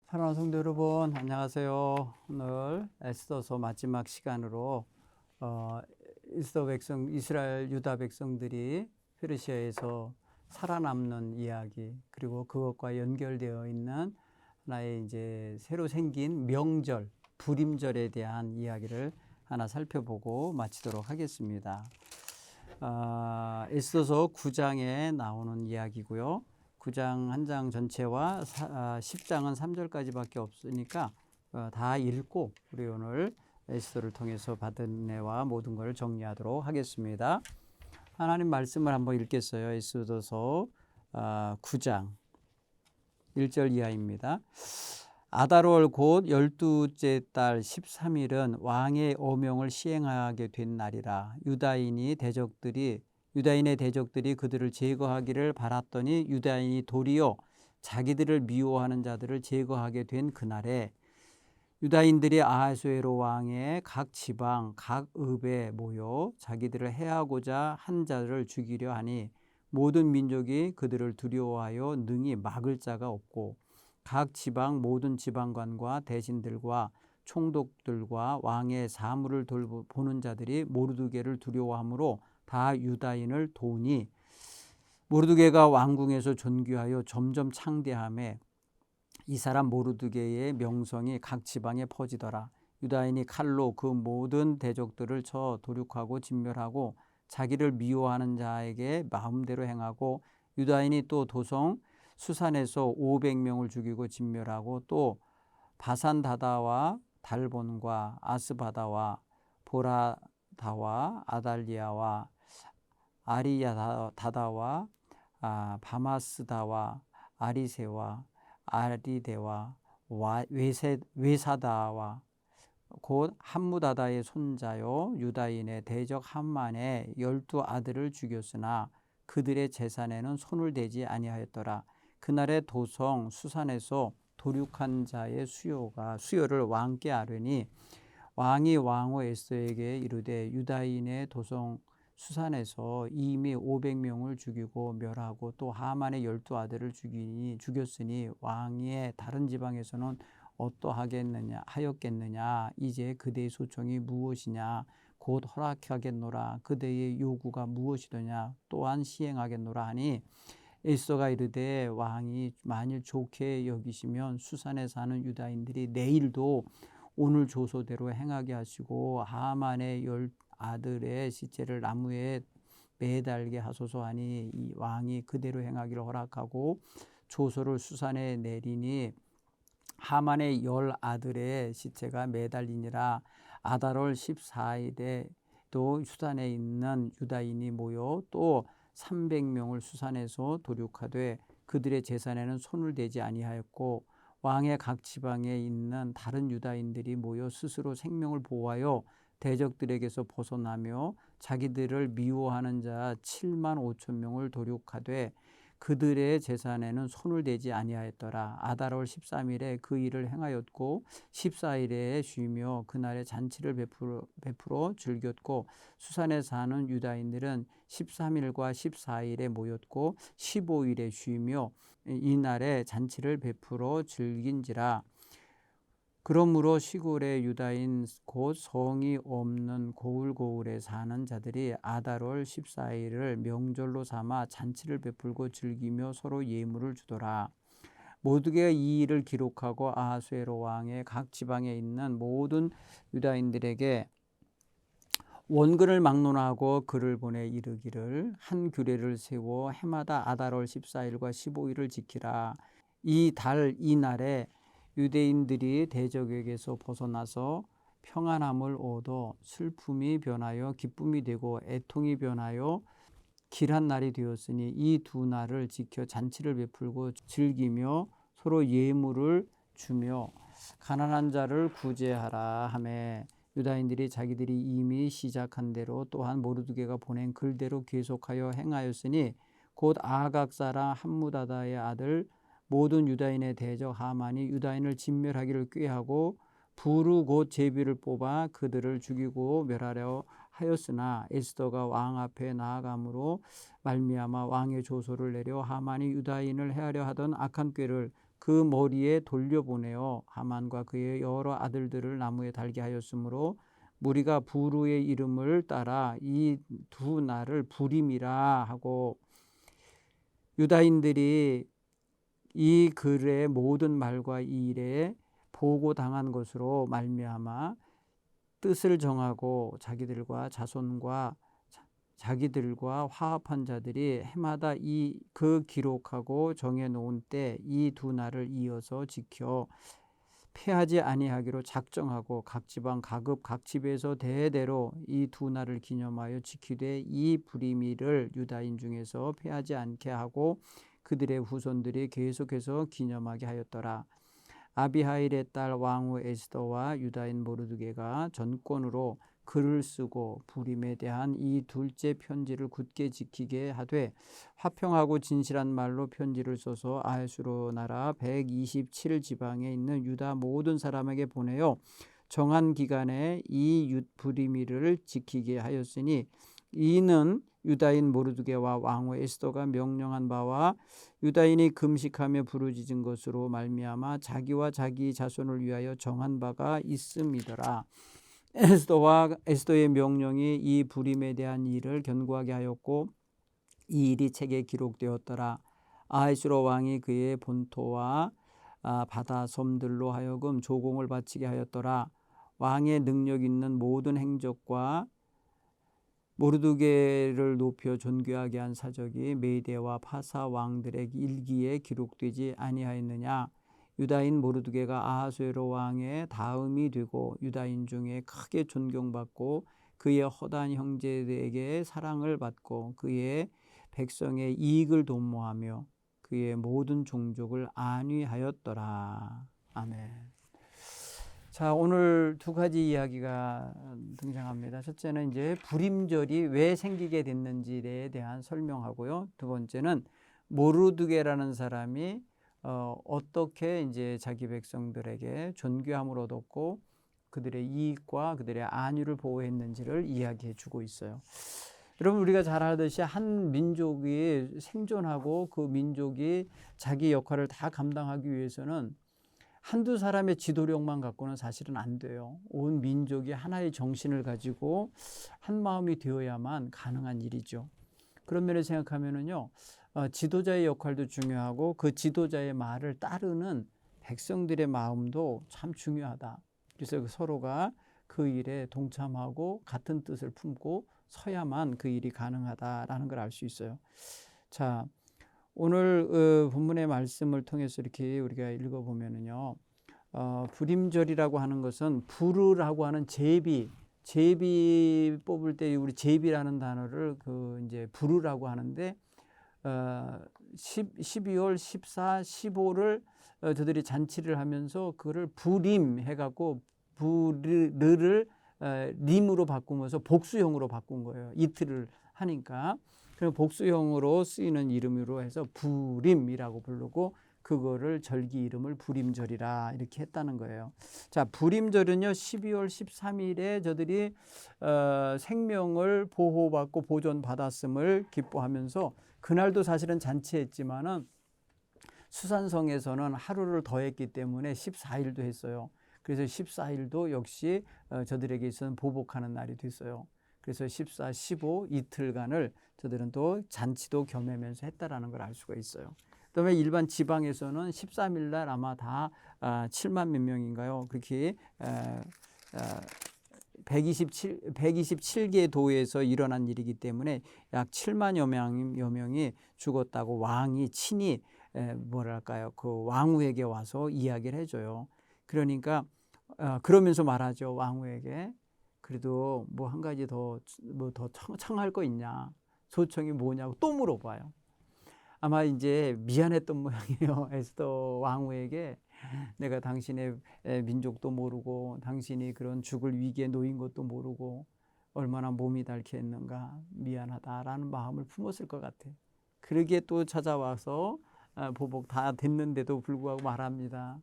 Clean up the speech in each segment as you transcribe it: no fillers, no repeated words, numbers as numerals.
사랑하는 성도 여러분, 안녕하세요. 오늘 에스더서 마지막 시간으로 에스더 백성, 이스라엘 유다 백성들이 페르시아에서 살아남는 이야기, 그리고 그것과 연결되어 있는 하나의 이제 새로 생긴 명절, 불임절에 대한 이야기를 하나 살펴보고 마치도록 하겠습니다. 에스더서 9장에 나오는 이야기고요. 9장 한 장 전체와 10장은 3절까지밖에 없으니까 다 읽고 우리 오늘 에스더를 통해서 받은 은혜와 모든 것을 정리하도록 하겠습니다. 하나님 말씀을 한번 읽겠어요. 에스더서 9장 1절 이하입니다. 아달월 곧 12째 달 13일은 왕의 어명을 시행하게 된 날이라. 유다인의 대적들이 그들을 제거하기를 바랐더니 유다인이 도리어 자기들을 미워하는 자들을 제거하게 된 그날에 유다인들이 아하수에로 왕의 각 지방 각 읍에 모여 자기들을 해하고자 한 자를 죽이려 하니 모든 민족이 그들을 두려워하여 능히 막을 자가 없고 각 지방 모든 지방관과 대신들과 총독들과 왕의 사물을 돌보는 자들이 모르드게를 두려워하므로 다 유다인을 도우니 모르드게가 왕궁에서 존귀하여 점점 창대하매 이 사람 모르드게의 명성이 각 지방에 퍼지더라. 유다인이 칼로 그 모든 대적들을 쳐 도륙하고 진멸하고 자기를 미워하는 자에게 마음대로 행하고 유다인이 또 도성 수산에서 500명을 죽이고 진멸하고 또 바산다다와 달본과 아스바다와 보라다와 아달리아와 아리야다다와 바마스다와 아리세와 아리데와 외사다와 곧 함무다다의 손자요 유다인의 대적 함만의 12 아들을 죽였으나 그들의 재산에는 손을 대지 아니하였더라. 그날의 도성 수산에서 도륙한 자의 수요를 왕께 아뢰니 왕이 왕후 에스더에게 이르되 유다인의 도성 수산에서 이미 500명을 죽이고 멸하고 또 하만의 12 아들을 죽였으니 왕의 다른 지방에서는 어떠하였겠느냐. 이제 그대의 소청이 무엇이냐. 곧 허락하겠노라. 그대의 요구가 무엇이더냐. 또한 시행하겠노라 하니 에스더가 이르되 왕이 만일 좋게 여기시면 수산에 사는 유다인들이 내일도 오늘 조소대로 행하게 하시고 하만의 10 아들의 시체를 나무에 매달게 하소서 하니 이 왕이 그대로 행하기를 허락하고 조소를 수산에 내리니 하만의 10 아들의 시체가 매달리니라. 아달월 14일에 또 수산에 있는 유다인이 모여 또 300명을 수산에서 도륙하되 그들의 재산에는 손을 대지 아니하였고 왕의 각 지방에 있는 다른 유다인들이 모여 스스로 생명을 보호하여 대적들에게서 벗어나며 자기들을 미워하는 자 7만 5천 명을 도륙하되 그들의 재산에는 손을 대지 아니하였더라. 아달월 13일에 그 일을 행하였고 14일에 쉬며 그날에 잔치를 베풀어 즐겼고 수산에 사는 유다인들은 13일과 14일에 모였고 15일에 쉬며 이날에 잔치를 베풀어 즐긴지라. 그러므로 시골의 유다인 곧 성이 없는 고을고을에 사는 자들이 아달월 14일을 명절로 삼아 잔치를 베풀고 즐기며 서로 예물을 주더라. 모두가 이 일을 기록하고 아하수에로 왕의 각 지방에 있는 모든 유다인들에게 원근을 막론하고 글을 보내 이르기를 한 규례를 세워 해마다 아달월 14일과 15일을 지키라. 이 날에 유대인들이 대적에게서 벗어나서 평안함을 얻어 슬픔이 변하여 기쁨이 되고 애통이 변하여 길한 날이 되었으니 이 두 날을 지켜 잔치를 베풀고 즐기며 서로 예물을 주며 가난한 자를 구제하라 하며 유다인들이 자기들이 이미 시작한 대로 또한 모르드게가 보낸 글대로 계속하여 행하였으니 곧 아각 사람 함무다다의 아들 모든 유다인의 대적 하만이 유다인을 진멸하기를 꾀하고 부르 곧 제비를 뽑아 그들을 죽이고 멸하려 하였으나 에스더가 왕 앞에 나아감으로 말미암아 왕의 조소를 내려 하만이 유다인을 해하려 하던 악한 꾀를 그 머리에 돌려보내어 하만과 그의 여러 아들들을 나무에 달게 하였으므로 무리가 부르의 이름을 따라 이 두 날을 부림이라 하고, 유다인들이 이 글의 모든 말과 이 일에 보고당한 것으로 말미암아 뜻을 정하고 자기들과 자손과 자기들과 화합한 자들이 해마다 그 기록하고 정해놓은 때 이 두 날을 이어서 지켜 패하지 아니하기로 작정하고 각 지방 각읍 각 집에서 대대로 이 두 날을 기념하여 지키되 이 부리미를 유다인 중에서 패하지 않게 하고 그들의 후손들이 계속해서 기념하게 하였더라. 아비하일의 딸 왕후 에스더와 유다인 모르드게가 전권으로 글을 쓰고 부림에 대한 이 둘째 편지를 굳게 지키게 하되 화평하고 진실한 말로 편지를 써서 아하수로 나라 127지방에 있는 유다 모든 사람에게 보내어 정한 기간에 이 부리미를 지키게 하였으니, 이는 유다인 모르드게와 왕후 에스더가 명령한 바와 유다인이 금식하며 부르짖은 것으로 말미암아 자기와 자기 자손을 위하여 정한 바가 있음이더라. 에스더의 명령이 이 부림에 대한 일을 견고하게 하였고 이 일이 책에 기록되었더라. 아하수로 왕이 그의 본토와 바다 섬들로 하여금 조공을 바치게 하였더라. 왕의 능력 있는 모든 행적과 모르드게를 높여 존귀하게 한 사적이 메대와 파사 왕들의 일기에 기록되지 아니하였느냐. 유다인 모르드게가 아하수에로 왕의 다음이 되고 유다인 중에 크게 존경받고 그의 허다한 형제들에게 사랑을 받고 그의 백성의 이익을 도모하며 그의 모든 종족을 안위하였더라. 아멘. 자, 오늘 두 가지 이야기가 등장합니다. 첫째는 이제 부림절이 왜 생기게 됐는지에 대한 설명하고요. 두 번째는 모르드게라는 사람이 어떻게 이제 자기 백성들에게 존귀함을 얻었고 그들의 이익과 그들의 안위를 보호했는지를 이야기해 주고 있어요. 여러분, 우리가 잘 알듯이 한 민족이 생존하고 그 민족이 자기 역할을 다 감당하기 위해서는 한두 사람의 지도력만 갖고는 사실은 안 돼요. 온 민족이 하나의 정신을 가지고 한 마음이 되어야만 가능한 일이죠. 그런 면에서 생각하면은요, 지도자의 역할도 중요하고 그 지도자의 말을 따르는 백성들의 마음도 참 중요하다. 그래서 서로가 그 일에 동참하고 같은 뜻을 품고 서야만 그 일이 가능하다라는 걸 알 수 있어요. 자, 오늘 본문의 말씀을 통해서 이렇게 우리가 읽어보면은요, 부림절이라고 하는 것은 부르라고 하는 제비 뽑을 때 우리 제비라는 단어를 이제 부르라고 하는데 12월 14, 15를 저들이 잔치를 하면서 그거를 부림 해갖고 부르를 림으로 바꾸면서 복수형으로 바꾼 거예요. 이틀을 하니까. 그리고 복수형으로 쓰이는 이름으로 해서 부림이라고 부르고 그거를 절기 이름을 부림절이라 이렇게 했다는 거예요. 자, 부림절은요 12월 13일에 저들이 생명을 보호받고 보존받았음을 기뻐하면서 그날도 사실은 잔치했지만은 수산성에서는 하루를 더했기 때문에 14일도 했어요. 그래서 14일도 역시 저들에게 있어서는 보복하는 날이 됐어요. 그래서 14, 15 이틀간을 저들은 또 잔치도 겸하면서 했다라는 걸 알 수가 있어요. 그다음에 일반 지방에서는 13일 날 아마 다 7만 몇 명인가요? 그렇게 127개 도에서 일어난 일이기 때문에 약 7만여 명이 죽었다고 왕이 친히 뭐랄까요? 그 왕후에게 와서 이야기를 해줘요. 그러니까 그러면서 말하죠. 왕후에게. 그래도 뭐 한 가지 더 청할 거 있냐? 소청이 뭐냐고 또 물어봐요. 아마 이제 미안했던 모양이에요. 에스더 왕후에게 내가 당신의 민족도 모르고 당신이 그런 죽을 위기에 놓인 것도 모르고 얼마나 몸이 닳겠는가 미안하다라는 마음을 품었을 것 같아. 그러기에 또 찾아와서 보복 다 됐는데도 불구하고 말합니다.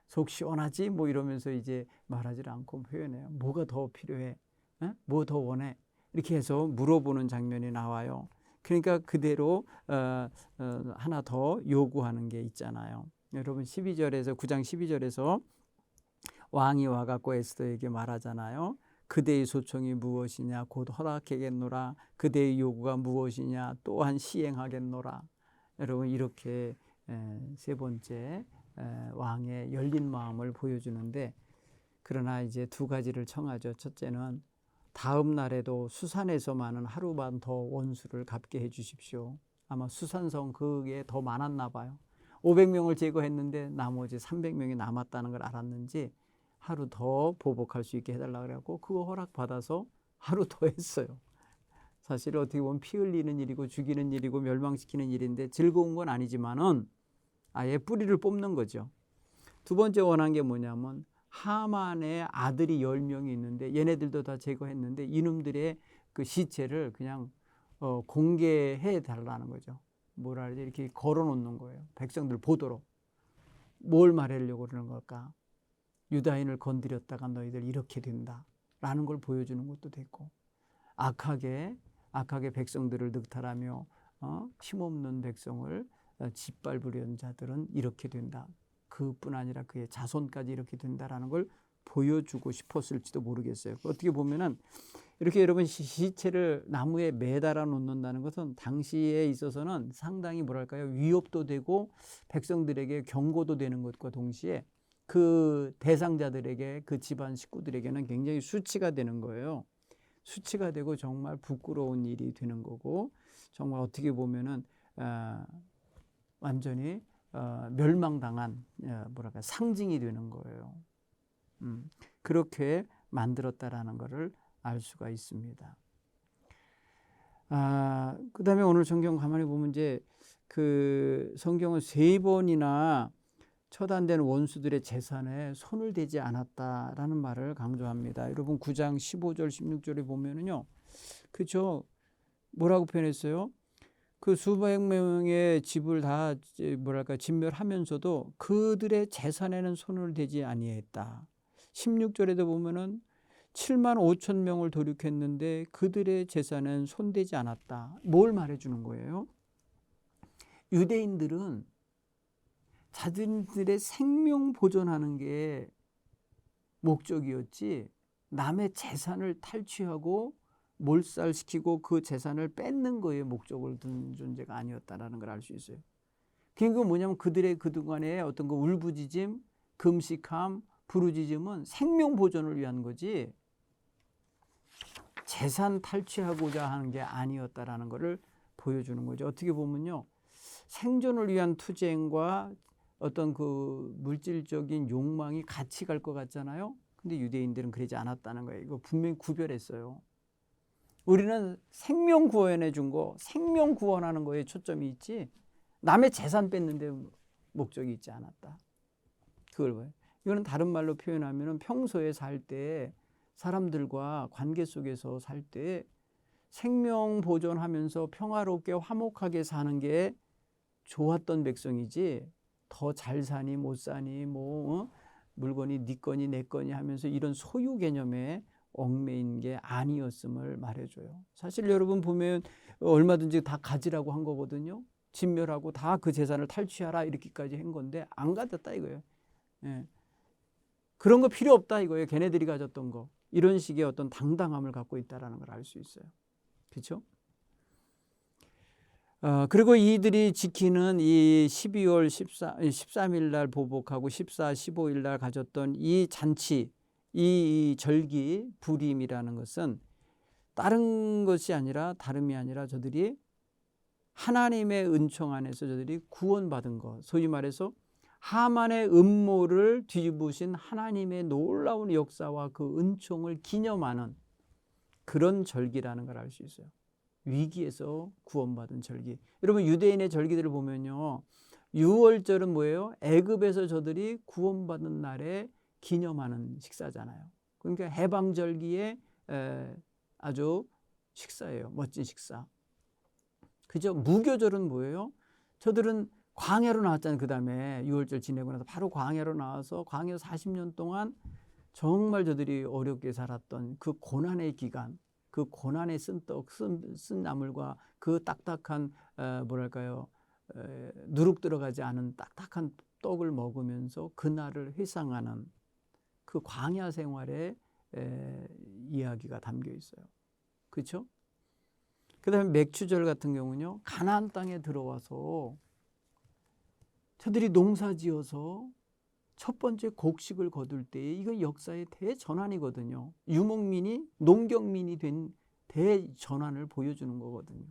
속 시원하지? 뭐 이러면서 이제 말하지 않고 표현해요. 뭐가 더 필요해? 뭐 더 원해? 이렇게 해서 물어보는 장면이 나와요. 그러니까 그대로 하나 더 요구하는 게 있잖아요. 여러분 12절에서 9장 12절에서 왕이 와갖고 에스더에게 말하잖아요. 그대의 소청이 무엇이냐 곧 허락하겠노라. 그대의 요구가 무엇이냐 또한 시행하겠노라. 여러분 이렇게 세 번째 왕의 열린 마음을 보여주는데, 그러나 이제 두 가지를 청하죠. 첫째는 다음 날에도 수산에서만은 하루만 더 원수를 갚게 해 주십시오. 아마 수산성 그게 더 많았나 봐요. 500명을 제거했는데 나머지 300명이 남았다는 걸 알았는지 하루 더 보복할 수 있게 해달라 그래갖고 그거 허락받아서 하루 더 했어요. 사실 어떻게 보면 피 흘리는 일이고 죽이는 일이고 멸망시키는 일인데 즐거운 건 아니지만은 아예 뿌리를 뽑는 거죠. 두 번째 원한 게 뭐냐면 하만의 아들이 10명이 있는데 얘네들도 다 제거했는데 이놈들의 그 시체를 그냥 공개해 달라는 거죠. 뭐라 그러지? 이렇게 걸어 놓는 거예요. 백성들 보도록. 뭘 말하려고 그러는 걸까? 유다인을 건드렸다가 너희들 이렇게 된다 라는 걸 보여주는 것도 됐고, 악하게 백성들을 늑탈하며 힘없는 백성을 짓밟으려는 자들은 이렇게 된다. 그뿐 아니라 그의 자손까지 이렇게 된다라는 걸 보여주고 싶었을지도 모르겠어요. 어떻게 보면은 이렇게 여러분 시체를 나무에 매달아 놓는다는 것은 당시에 있어서는 상당히 뭐랄까요, 위협도 되고 백성들에게 경고도 되는 것과 동시에 그 대상자들에게, 그 집안 식구들에게는 굉장히 수치가 되는 거예요. 수치가 되고 정말 부끄러운 일이 되는 거고, 정말 어떻게 보면은 완전히 멸망당한 뭐랄까 상징이 되는 거예요. 그렇게 만들었다라는 것을 알 수가 있습니다. 그 다음에 오늘 성경 가만히 보면 이제 그 성경은 3번이나 처단된 원수들의 재산에 손을 대지 않았다라는 말을 강조합니다. 여러분 9장 15절 16절에 보면은요, 그죠? 뭐라고 표현했어요? 그 수백 명의 집을 다 뭐랄까 진멸하면서도 그들의 재산에는 손을 대지 아니했다. 16절에도 보면은 7만 5천 명을 도륙했는데 그들의 재산은 손대지 않았다. 뭘 말해주는 거예요? 유대인들은 자신들의 생명 보존하는 게 목적이었지 남의 재산을 탈취하고 몰살시키고 그 재산을 뺏는 거에 목적을 둔 존재가 아니었다라는 걸 알 수 있어요. 그게 뭐냐면 그들의 그동안의 어떤 그 울부짖음, 금식함, 부르짖음은 생명 보존을 위한 거지 재산 탈취하고자 하는 게 아니었다라는 것을 보여주는 거죠. 어떻게 보면요, 생존을 위한 투쟁과 어떤 그 물질적인 욕망이 같이 갈 것 같잖아요. 근데 유대인들은 그러지 않았다는 거예요. 이거 분명히 구별했어요. 우리는 생명 구원해 준 거, 생명 구원하는 거에 초점이 있지 남의 재산 뺏는데 목적이 있지 않았다. 그걸 봐요. 이거는 다른 말로 표현하면 평소에 살 때 사람들과 관계 속에서 살 때 생명 보존하면서 평화롭게 화목하게 사는 게 좋았던 백성이지 더 잘 사니 못 사니 뭐 물건이 네 거니 내 거니 하면서 이런 소유 개념에 얽매인 게 아니었음을 말해줘요. 사실 여러분 보면 얼마든지 다 가지라고 한 거거든요. 진멸하고 다 그 재산을 탈취하라 이렇게까지 한 건데 안 가졌다 이거예요. 예. 그런 거 필요 없다 이거예요. 걔네들이 가졌던 거. 이런 식의 어떤 당당함을 갖고 있다는 걸 알 수 있어요. 그렇죠? 그리고 이들이 지키는 이 12월 13일 날 보복하고 14, 15일 날 가졌던 이 잔치, 이 절기, 부림이라는 것은 다른 것이 아니라 다름이 아니라 저들이 하나님의 은총 안에서 저들이 구원받은 것, 소위 말해서 하만의 음모를 뒤집으신 하나님의 놀라운 역사와 그 은총을 기념하는 그런 절기라는 걸 알 수 있어요. 위기에서 구원받은 절기. 여러분 유대인의 절기들을 보면요, 6월절은 뭐예요? 애굽에서 저들이 구원받은 날에 기념하는 식사잖아요. 그러니까 해방절기의 아주 식사예요. 멋진 식사. 그죠? 무교절은 뭐예요? 저들은 광야로 나왔잖아요. 그 다음에 6월절 지내고 나서 바로 광야로 나와서 광야 40년 동안 정말 저들이 어렵게 살았던 그 고난의 기간, 그 고난에 쓴 떡, 쓴 나물과 그 딱딱한 누룩 들어가지 않은 딱딱한 떡을 먹으면서 그날을 회상하는 그 광야 생활의 이야기가 담겨 있어요. 그렇죠? 그 다음에 맥추절 같은 경우는요, 가나안 땅에 들어와서 저들이 농사 지어서 첫 번째 곡식을 거둘 때에 이건 역사의 대전환이거든요. 유목민이 농경민이 된 대전환을 보여주는 거거든요.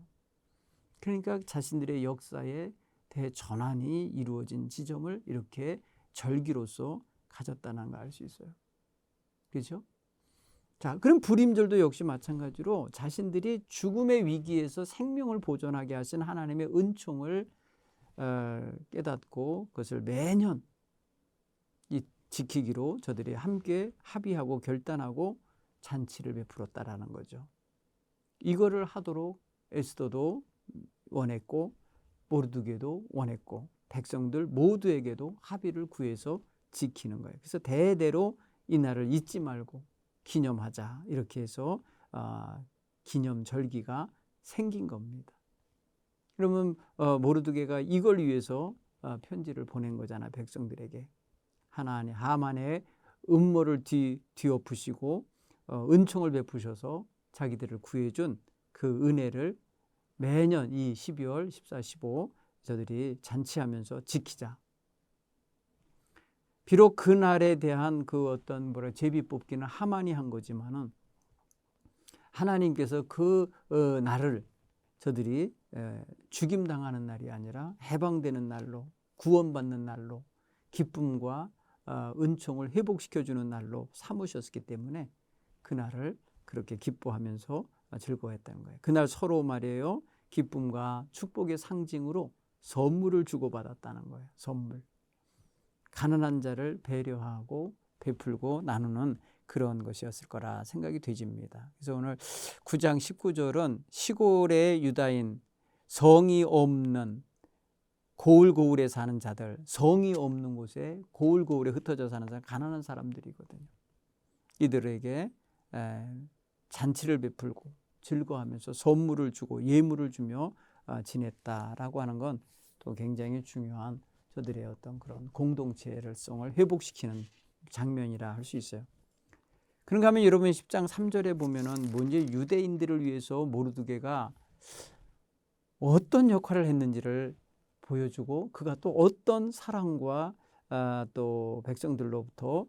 그러니까 자신들의 역사의 대전환이 이루어진 지점을 이렇게 절기로서 가졌다는 걸 알 수 있어요. 그렇죠? 자, 그럼 불임절도 역시 마찬가지로 자신들이 죽음의 위기에서 생명을 보존하게 하신 하나님의 은총을 깨닫고 그것을 매년 지키기로 저들이 함께 합의하고 결단하고 잔치를 베풀었다라는 거죠. 이거를 하도록 에스더도 원했고 모르드게도 원했고 백성들 모두에게도 합의를 구해서 지키는 거예요. 그래서 대대로 이 날을 잊지 말고 기념하자 이렇게 해서 기념 절기가 생긴 겁니다. 그러면 모르드게가 이걸 위해서 편지를 보낸 거잖아, 백성들에게. 하나님 하만의 음모를 뒤엎으시고 은총을 베푸셔서 자기들을 구해준 그 은혜를 매년 이 12월 14, 15 저들이 잔치하면서 지키자. 비록 그날에 대한 그 어떤 제비 뽑기는 하만이 한 거지만은 하나님께서 그 날을 저들이 죽임당하는 날이 아니라 해방되는 날로, 구원받는 날로, 기쁨과 은총을 회복시켜주는 날로 삼으셨기 때문에 그날을 그렇게 기뻐하면서 즐거워했다는 거예요. 그날 서로 말이에요, 기쁨과 축복의 상징으로 선물을 주고받았다는 거예요. 선물. 가난한 자를 배려하고 베풀고 나누는 그런 것이었을 거라 생각이 되집니다. 그래서 오늘 9장 19절은 시골의 유다인, 성이 없는 고을고을에 사는 자들, 성이 없는 곳에 고을고을에 흩어져 사는 사람, 가난한 사람들이거든요. 이들에게 잔치를 베풀고 즐거워하면서 선물을 주고 예물을 주며 지냈다라고 하는 건 또 굉장히 중요한 저들의 어떤 그런 공동체를 성을 회복시키는 장면이라 할 수 있어요. 그런가 하면 여러분 10장 3절에 보면은 먼저 유대인들을 위해서 모르드게가 어떤 역할을 했는지를 보여주고 그가 또 어떤 사랑과 또 백성들로부터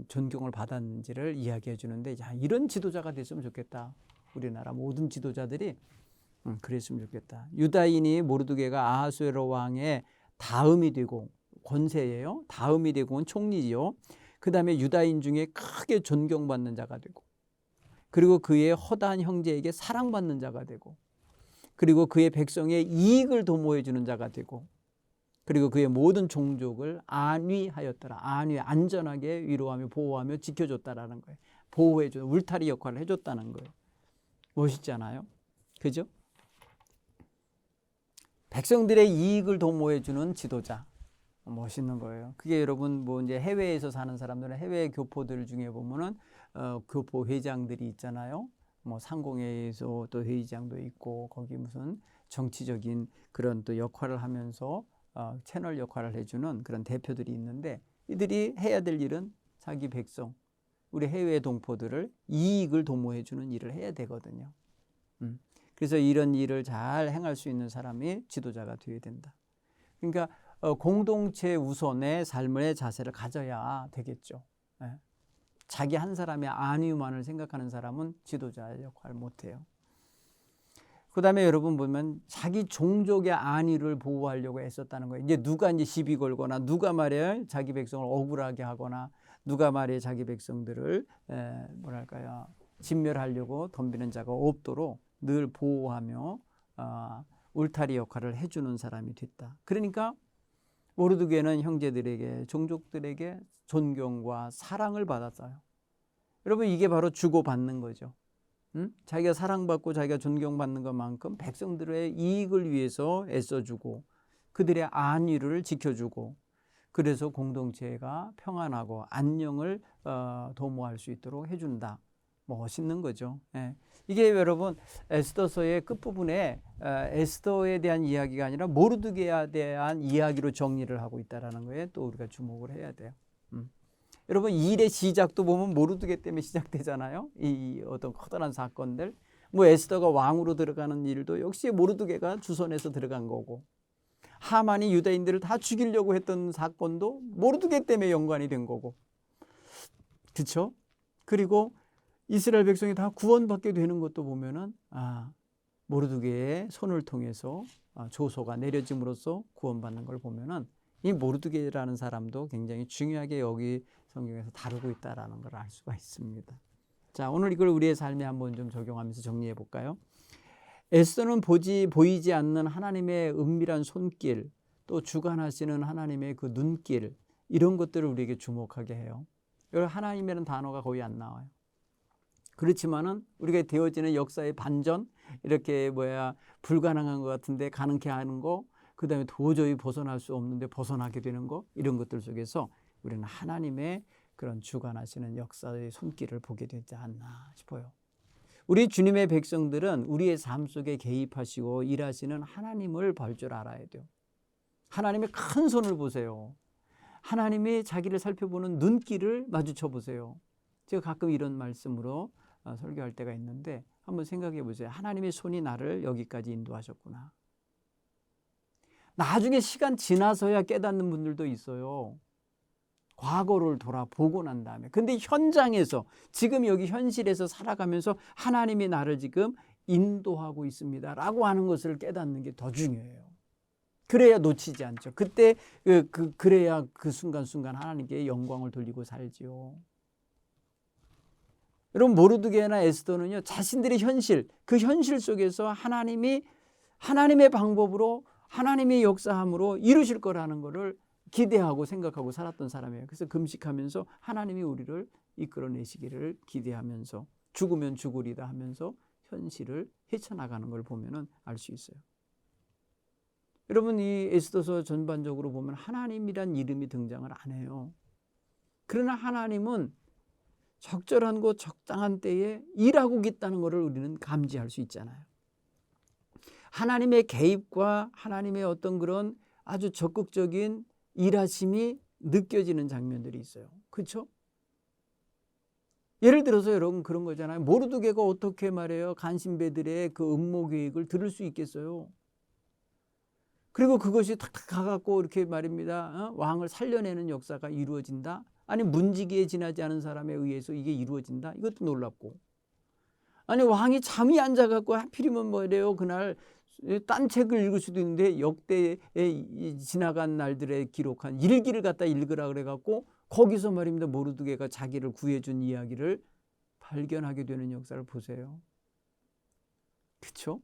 존경을 받았는지를 이야기해 주는데, 야, 이런 지도자가 됐으면 좋겠다. 우리나라 모든 지도자들이 그랬으면 좋겠다. 유다인이 모르드게가 아하수에로 왕의 다음이 되고 권세예요. 다음이 되고 총리지요. 그 다음에 유다인 중에 크게 존경받는 자가 되고, 그리고 그의 허다한 형제에게 사랑받는 자가 되고, 그리고 그의 백성의 이익을 도모해 주는 자가 되고, 그리고 그의 모든 종족을 안위하였더라. 안전하게 위로하며 보호하며 지켜줬다라는 거예요. 보호해줘, 울타리 역할을 해줬다는 거예요. 멋있잖아요. 그죠? 백성들의 이익을 도모해 주는 지도자. 멋있는 거예요. 그게 여러분 이제 해외에서 사는 사람들은 해외 교포들 중에 보면은 교포 회장들이 있잖아요. 상공회에서 또 회의장도 있고 거기 무슨 정치적인 그런 또 역할을 하면서 채널 역할을 해주는 그런 대표들이 있는데, 이들이 해야 될 일은 자기 백성, 우리 해외 동포들을 이익을 도모해 주는 일을 해야 되거든요. 그래서 이런 일을 잘 행할 수 있는 사람이 지도자가 되어야 된다. 그러니까 공동체 우선의 삶의 자세를 가져야 되겠죠. 자기 한 사람의 안위만을 생각하는 사람은 지도자의 역할을 못해요. 그 다음에 여러분 보면 자기 종족의 안위를 보호하려고 애썼다는 거예요. 이제 누가 시비 걸거나 누가 말이에요 자기 백성을 억울하게 하거나 누가 말이에요 자기 백성들을 진멸하려고 덤비는 자가 없도록 늘 보호하며 울타리 역할을 해주는 사람이 됐다. 그러니까 모르드게는 형제들에게, 종족들에게 존경과 사랑을 받았어요. 여러분 이게 바로 주고받는 거죠. 자기가 사랑받고 자기가 존경받는 것만큼 백성들의 이익을 위해서 애써주고 그들의 안위를 지켜주고, 그래서 공동체가 평안하고 안녕을 도모할 수 있도록 해준다. 멋있는 거죠. 예. 이게 여러분 에스더서의 끝부분에 에스더에 대한 이야기가 아니라 모르드게에 대한 이야기로 정리를 하고 있다는 거에 또 우리가 주목을 해야 돼요. 여러분 이 일의 시작도 보면 모르드게 때문에 시작되잖아요. 이 어떤 커다란 사건들. 뭐 에스더가 왕으로 들어가는 일도 역시 모르드게가 주선해서 들어간 거고, 하만이 유다인들을 다 죽이려고 했던 사건도 모르드게 때문에 연관이 된 거고, 그렇죠? 그리고 이스라엘 백성이 다 구원받게 되는 것도 보면은 모르드게의 손을 통해서 조서가 내려짐으로써 구원받는 걸 보면은 이 모르드게라는 사람도 굉장히 중요하게 여기 성경에서 다루고 있다라는 걸 알 수가 있습니다. 자, 오늘 이걸 우리의 삶에 한번 좀 적용하면서 정리해 볼까요? 에스더는 보이지 않는 하나님의 은밀한 손길, 또 주관하시는 하나님의 그 눈길, 이런 것들을 우리에게 주목하게 해요. 여러분 하나님이라는 단어가 거의 안 나와요. 그렇지만은 우리가 되어지는 역사의 반전, 이렇게 불가능한 것 같은데 가능케 하는 거, 그 다음에 도저히 벗어날 수 없는데 벗어나게 되는 거, 이런 것들 속에서 우리는 하나님의 그런 주관하시는 역사의 손길을 보게 되지 않나 싶어요. 우리 주님의 백성들은 우리의 삶 속에 개입하시고 일하시는 하나님을 볼 줄 알아야 돼요. 하나님의 큰 손을 보세요. 하나님이 자기를 살펴보는 눈길을 마주쳐 보세요. 제가 가끔 이런 말씀으로 설교할 때가 있는데 한번 생각해 보세요. 하나님의 손이 나를 여기까지 인도하셨구나. 나중에 시간 지나서야 깨닫는 분들도 있어요. 과거를 돌아보고 난 다음에. 근데 현장에서 지금 여기 현실에서 살아가면서 하나님이 나를 지금 인도하고 있습니다 라고 하는 것을 깨닫는 게 더 중요해요. 그래야 놓치지 않죠. 그때 그래야 그 순간순간 하나님께 영광을 돌리고 살지요. 여러분 모르드게나 에스더는요, 자신들의 현실, 그 현실 속에서 하나님이 하나님의 방법으로 하나님의 역사함으로 이루실 거라는 것을 기대하고 생각하고 살았던 사람이에요. 그래서 금식하면서 하나님이 우리를 이끌어내시기를 기대하면서 죽으면 죽으리다 하면서 현실을 헤쳐나가는 걸 보면 알 수 있어요. 여러분 이 에스더서 전반적으로 보면 하나님이란 이름이 등장을 안 해요. 그러나 하나님은 적절한 곳 적당한 때에 일하고 있다는 것을 우리는 감지할 수 있잖아요. 하나님의 개입과 하나님의 어떤 그런 아주 적극적인 일하심이 느껴지는 장면들이 있어요. 그렇죠? 예를 들어서 여러분 그런 거잖아요. 모르드게가 어떻게 말해요? 간신배들의 그 음모 계획을 들을 수 있겠어요? 그리고 그것이 탁탁 가갖고 이렇게 말입니다. 왕을 살려내는 역사가 이루어진다? 아니 문지기에 지나지 않은 사람에 의해서 이게 이루어진다? 이것도 놀랍고. 아니 왕이 잠이 안 자갖고 하필이면 뭐래요? 그날 딴 책을 읽을 수도 있는데 역대에 지나간 날들에 기록한 일기를 갖다 읽으라 그래갖고 거기서 말입니다. 모르드게가 자기를 구해준 이야기를 발견하게 되는 역사를 보세요. 그렇죠?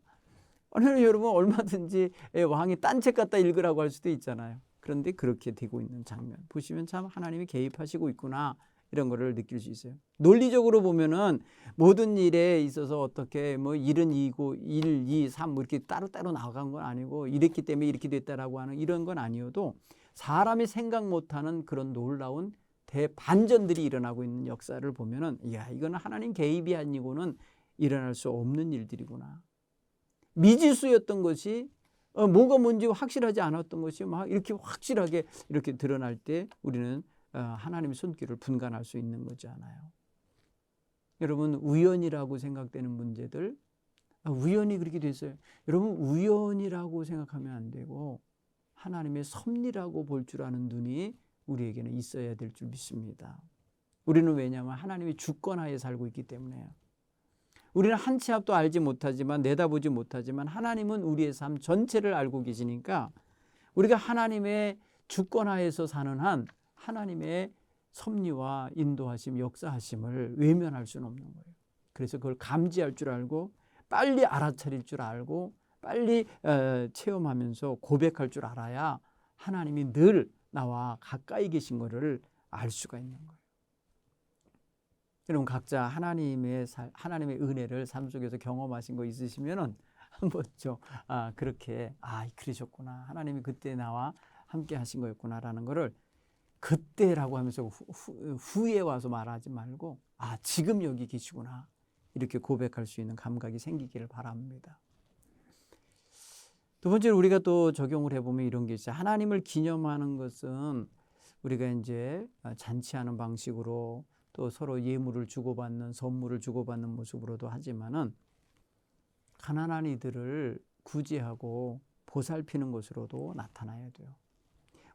아니 여러분 얼마든지 왕이 딴 책 갖다 읽으라고 할 수도 있잖아요. 그런데 그렇게 되고 있는 장면 보시면 참 하나님이 개입하시고 있구나, 이런 거를 느낄 수 있어요. 논리적으로 보면은 모든 일에 있어서 어떻게 일은 이고 1, 2, 3 이렇게 따로따로 나간 건 아니고 이랬기 때문에 이렇게 됐다라고 하는 이런 건 아니어도 사람이 생각 못하는 그런 놀라운 대반전들이 일어나고 있는 역사를 보면은 이거는 하나님 개입이 아니고는 일어날 수 없는 일들이구나. 미지수였던 것이 뭐가 뭔지 확실하지 않았던 것이 막 이렇게 확실하게 이렇게 드러날 때 우리는 하나님의 손길을 분간할 수 있는 거잖아요. 여러분 우연이라고 생각되는 문제들, 우연이 그렇게 됐어요. 여러분 우연이라고 생각하면 안 되고 하나님의 섭리라고 볼 줄 아는 눈이 우리에게는 있어야 될 줄 믿습니다. 우리는 왜냐하면 하나님의 주권하에 살고 있기 때문에요. 우리는 한 치 앞도 알지 못하지만 내다보지 못하지만 하나님은 우리의 삶 전체를 알고 계시니까 우리가 하나님의 주권하에서 사는 한 하나님의 섭리와 인도하심, 역사하심을 외면할 수는 없는 거예요. 그래서 그걸 감지할 줄 알고 빨리 알아차릴 줄 알고 빨리 체험하면서 고백할 줄 알아야 하나님이 늘 나와 가까이 계신 것을 알 수가 있는 거예요. 여러분 각자 하나님의 은혜를 삶 속에서 경험하신 거 있으시면은 한번 그렇게 그러셨구나, 하나님이 그때 나와 함께 하신 거였구나라는 거를 그때라고 하면서 후에 와서 말하지 말고 지금 여기 계시구나, 이렇게 고백할 수 있는 감각이 생기기를 바랍니다. 두 번째로 우리가 또 적용을 해보면 이런 게 있어요. 하나님을 기념하는 것은 우리가 이제 잔치하는 방식으로 또 서로 예물을 주고받는, 선물을 주고받는 모습으로도 하지만은 가난한 이들을 구제하고 보살피는 것으로도 나타나야 돼요.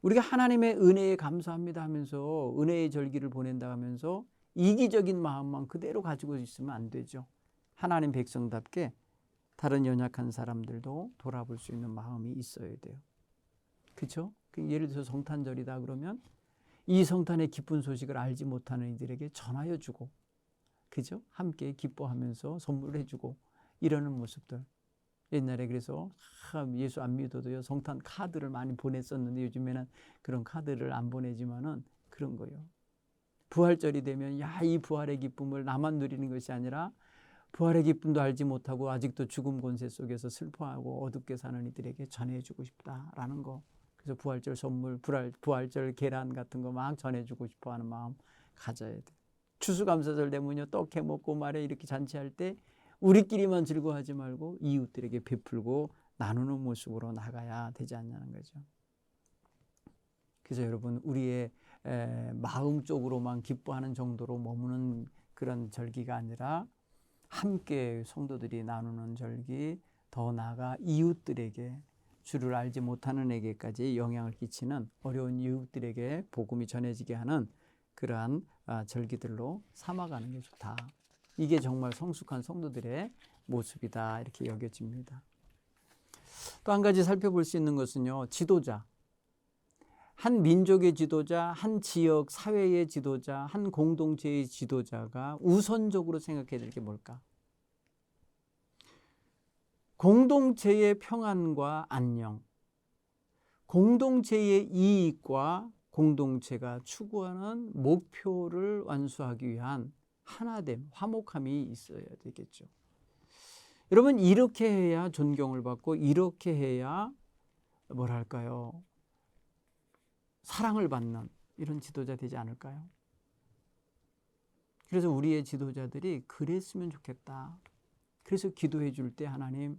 우리가 하나님의 은혜에 감사합니다 하면서 은혜의 절기를 보낸다 하면서 이기적인 마음만 그대로 가지고 있으면 안 되죠. 하나님 백성답게 다른 연약한 사람들도 돌아볼 수 있는 마음이 있어야 돼요. 그렇죠? 예를 들어서 성탄절이다 그러면 이 성탄의 기쁜 소식을 알지 못하는 이들에게 전하여 주고, 그죠? 함께 기뻐하면서 선물을 해주고 이러는 모습들. 옛날에 그래서 예수 안 믿어도요 성탄 카드를 많이 보냈었는데 요즘에는 그런 카드를 안 보내지만은 그런 거예요. 부활절이 되면 이 부활의 기쁨을 나만 누리는 것이 아니라 부활의 기쁨도 알지 못하고 아직도 죽음 권세 속에서 슬퍼하고 어둡게 사는 이들에게 전해주고 싶다라는 거. 그래서 부활절 선물, 부활절 계란 같은 거 막 전해주고 싶어하는 마음 가져야 돼. 추수감사절 되면요 떡 해먹고 말에 이렇게 잔치할 때 우리끼리만 즐거워하지 말고 이웃들에게 베풀고 나누는 모습으로 나가야 되지 않냐는 거죠. 그래서 여러분 우리의 마음 쪽으로만 기뻐하는 정도로 머무는 그런 절기가 아니라 함께 성도들이 나누는 절기, 더 나아가 이웃들에게 주를 알지 못하는 에게까지 영향을 끼치는 어려운 이웃들에게 복음이 전해지게 하는 그러한 절기들로 삼아가는 게 좋다. 이게 정말 성숙한 성도들의 모습이다 이렇게 여겨집니다. 또 한 가지 살펴볼 수 있는 것은요, 지도자. 한 민족의 지도자, 한 지역 사회의 지도자, 한 공동체의 지도자가 우선적으로 생각해야 될 게 뭘까? 공동체의 평안과 안녕, 공동체의 이익과 공동체가 추구하는 목표를 완수하기 위한 하나됨, 화목함이 있어야 되겠죠. 여러분 이렇게 해야 존경을 받고 이렇게 해야 뭐랄까요? 사랑을 받는 이런 지도자 되지 않을까요? 그래서 우리의 지도자들이 그랬으면 좋겠다. 그래서 기도해 줄 때 하나님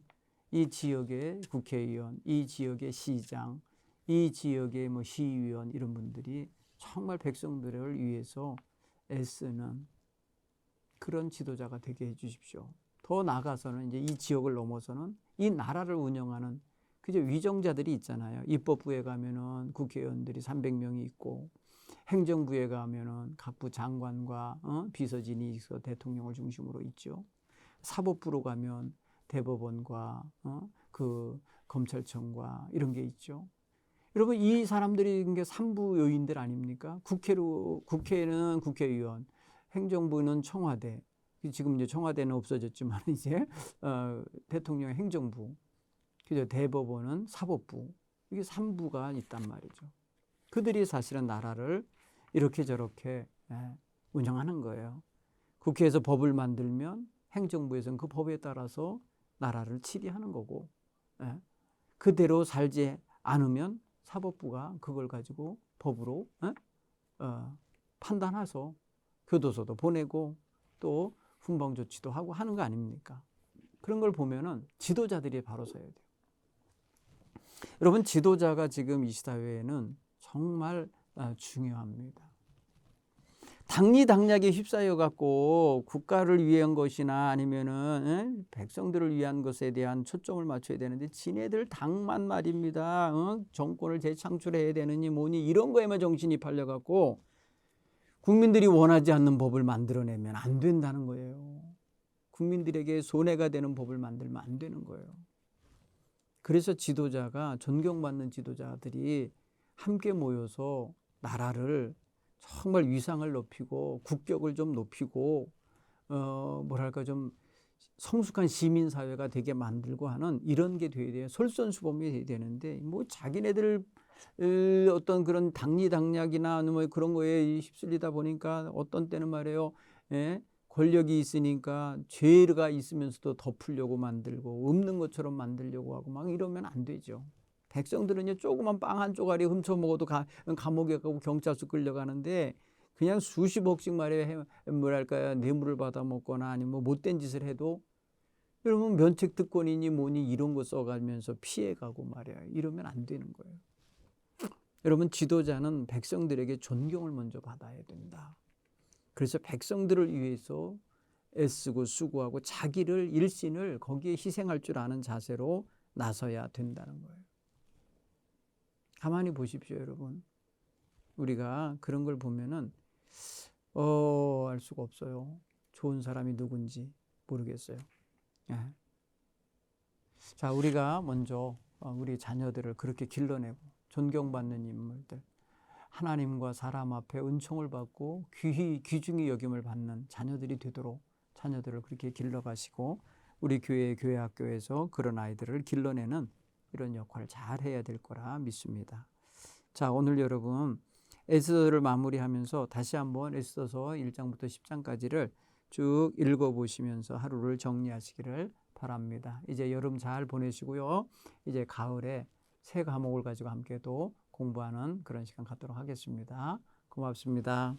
이 지역의 국회의원, 이 지역의 시장, 이 지역의 시의원 이런 분들이 정말 백성들을 위해서 애쓰는 그런 지도자가 되게 해 주십시오. 더 나아가서는 이제 이 지역을 넘어서는 이 나라를 운영하는 그저 위정자들이 있잖아요. 입법부에 가면은 국회의원들이 300명이 있고 행정부에 가면은 각부 장관과 비서진이 있어 대통령을 중심으로 있죠. 사법부로 가면 대법원과 그 검찰청과 이런 게 있죠. 여러분 이 사람들이 이게 삼부 요인들 아닙니까? 국회는 국회의원, 행정부는 청와대. 지금 이제 청와대는 없어졌지만 이제 대통령 행정부, 그죠? 대법원은 사법부. 이게 3부가 있단 말이죠. 그들이 사실은 나라를 이렇게 저렇게 운영하는 거예요. 국회에서 법을 만들면 행정부에서는 그 법에 따라서 나라를 치리하는 거고, 그대로 살지 않으면 사법부가 그걸 가지고 법으로 판단해서 교도소도 보내고 또 훈방 조치도 하고 하는 거 아닙니까? 그런 걸 보면은 지도자들이 바로 서야 돼요. 여러분 지도자가 지금 이 사회에는 정말 중요합니다. 당리당략에 휩싸여 갖고 국가를 위한 것이나 아니면은 백성들을 위한 것에 대한 초점을 맞춰야 되는데 지네들 당만 말입니다. 정권을 재창출해야 되느니 뭐니 이런 거에만 정신이 팔려 갖고 국민들이 원하지 않는 법을 만들어내면 안 된다는 거예요. 국민들에게 손해가 되는 법을 만들면 안 되는 거예요. 그래서 지도자가 존경받는 지도자들이 함께 모여서 나라를 정말 위상을 높이고 국격을 좀 높이고 좀 성숙한 시민사회가 되게 만들고 하는 이런 게 돼야 돼요. 솔선수범이 돼야 되는데 자기네들 어떤 그런 당리당략이나 그런 거에 휩쓸리다 보니까 어떤 때는 말이에요. 권력이 있으니까 죄가 있으면서도 덮으려고 만들고 없는 것처럼 만들려고 하고 막 이러면 안 되죠. 백성들은요 조그만 빵 한 쪼가리 훔쳐 먹어도 감옥에 가고 경찰서 끌려가는데 그냥 수십억씩 말이에요. 뭐랄까요. 뇌물을 받아 먹거나 아니면 뭐 못된 짓을 해도 여러분 면책 특권이니 뭐니 이런 거 써가면서 피해가고 말이야. 이러면 안 되는 거예요. 여러분 지도자는 백성들에게 존경을 먼저 받아야 된다. 그래서 백성들을 위해서 애쓰고 수고하고 자기를 일신을 거기에 희생할 줄 아는 자세로 나서야 된다는 거예요. 가만히 보십시오, 여러분. 우리가 그런 걸 보면은 알 수가 없어요. 좋은 사람이 누군지 모르겠어요. 예. 자, 우리가 먼저 우리 자녀들을 그렇게 길러내고 존경받는 인물들, 하나님과 사람 앞에 은총을 받고 귀중히 여김을 받는 자녀들이 되도록 자녀들을 그렇게 길러가시고 우리 교회 학교에서 그런 아이들을 길러내는 이런 역할을 잘 해야 될 거라 믿습니다. 자, 오늘 여러분 에스더를 마무리하면서 다시 한번 에스더서 1장부터 10장까지를 쭉 읽어보시면서 하루를 정리하시기를 바랍니다. 이제 여름 잘 보내시고요. 이제 가을에 새 과목을 가지고 함께 또 공부하는 그런 시간 갖도록 하겠습니다. 고맙습니다.